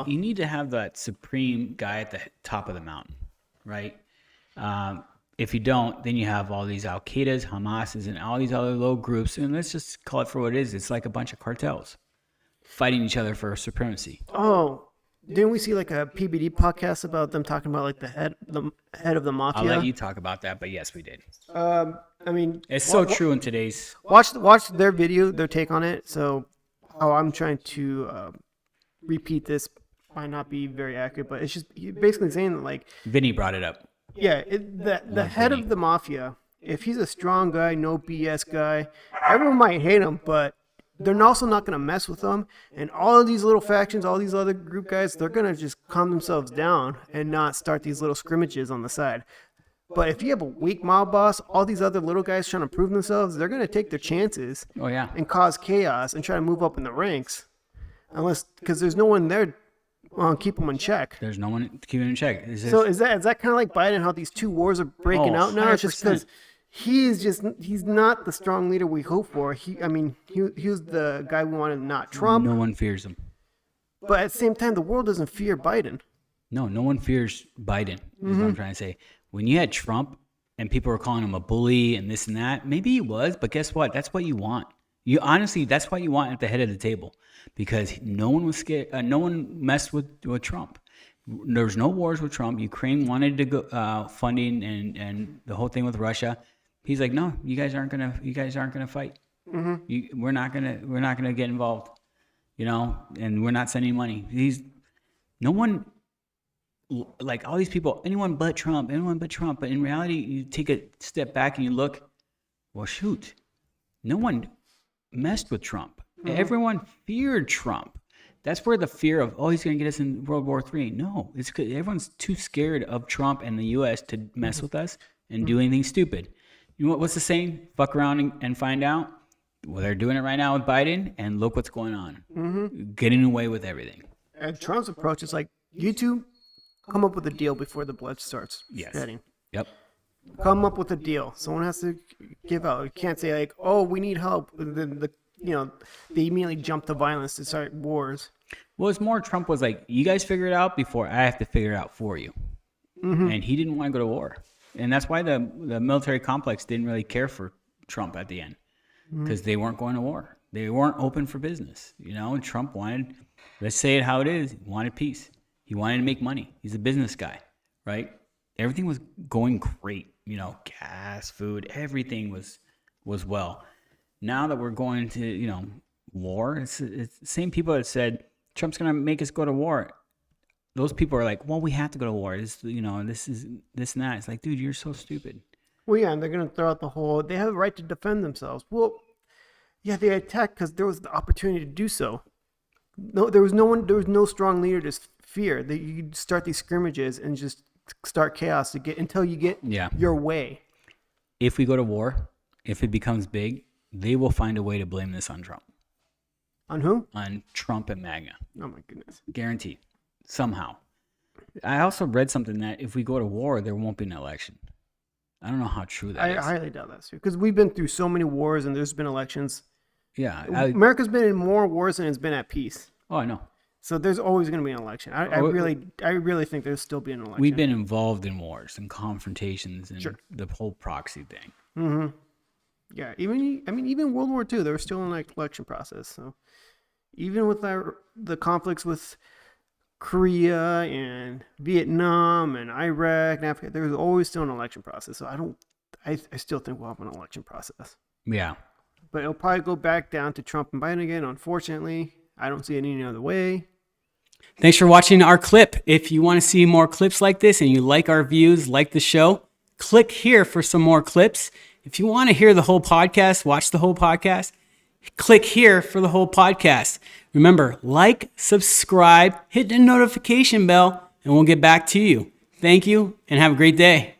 You need to have that supreme guy at the top of the mountain, right? If you don't, then you have all these Al-Qaedas, Hamases, and all these other little groups. And let's just call it for what it is. It's like a bunch of cartels fighting each other for supremacy. Oh, didn't we see like a PBD podcast about them talking about like the head of the mafia? I'll let you talk about that, but yes, we did. I mean, it's so true in today's. Watch their video, their take on it. So, I'm trying to repeat this might not be very accurate, but it's just basically saying that like Vinny brought it up. Yeah, the head of the mafia, if he's a strong guy, no BS guy, everyone might hate him, but they're also not going to mess with him. And all of these little factions, all these other group guys, they're going to just calm themselves down and not start these little scrimmages on the side. But if you have a weak mob boss, all these other little guys trying to prove themselves, they're going to take their chances and cause chaos and try to move up in the ranks. Because there's no one there keep them in check. There's no one to keep him in check. So is that kind of like Biden? How these two wars are breaking out now? 100%. It's just because he's not the strong leader we hope for. He was the guy we wanted, not Trump. No one fears him. But at the same time, the world doesn't fear Biden. No one fears Biden. Is what I'm trying to say. When you had Trump and people were calling him a bully and this and that, maybe he was, but guess what? That's what you want. You honestly, that's what you want at the head of the table, because no one was scared. No one messed with Trump. There was no wars with Trump. Ukraine wanted to go funding and the whole thing with Russia. He's like, no, you guys aren't gonna fight. We're not gonna get involved. And we're not sending money. No one, like all these people, anyone but Trump. But in reality, you take a step back and you look. Well, shoot, no one messed with Trump. Everyone feared Trump. That's where the fear of, he's going to get us in World War III. No, it's because everyone's too scared of Trump and the U.S. to mess with us and do anything stupid. You know what's the saying? Fuck around and find out. Well, they're doing it right now with Biden, and look what's going on. Getting away with everything. And Trump's approach is like, you two come up with a deal before the blood starts spreading. Yep. Come up with a deal. Someone has to give out. You can't say like, we need help. Then they immediately jump to violence to start wars. Well, it's more Trump was like, you guys figure it out before I have to figure it out for you. And he didn't want to go to war. And that's why the military complex didn't really care for Trump at the end, because they weren't going to war. They weren't open for business. And Trump wanted, let's say it how it is, he wanted peace. He wanted to make money. He's a business guy, right? Everything was going great. Gas, food, everything was well. Now that we're going to, war, it's the same people that said Trump's going to make us go to war. Those people are like, well, we have to go to war. This is this and that. It's like, dude, you're so stupid. Well, yeah, and they're going to throw out they have a right to defend themselves. Well, yeah, they attacked because there was the opportunity to do so. No, there was no strong leader to fear. That you start these scrimmages and just start chaos until you get your way. If we go to war, if it becomes big, they will find a way to blame this on Trump. On who? On Trump and MAGA. Oh my goodness. Guaranteed. Somehow. I also read something that if we go to war, there won't be an election. I don't know how true that is. I highly doubt that's true, because we've been through so many wars and there's been elections. Yeah. America's been in more wars than it's been at peace. Oh, I know. So there's always going to be an election. I really think there's still be an election. We've been involved in wars and confrontations and the whole proxy thing. Mm-hmm. Yeah, even World War II, there was still an election process. So even with the conflicts with Korea and Vietnam and Iraq and Africa, there's always still an election process. So I still think we'll have an election process. Yeah. But it'll probably go back down to Trump and Biden again, unfortunately. I don't see it any other way. Thanks for watching our clip. If you want to see more clips like this and you like our views, like the show, click here for some more clips. If you want to hear the whole podcast, watch the whole podcast, click here for the whole podcast. Remember, like, subscribe, hit the notification bell, and we'll get back to you. Thank you, and have a great day.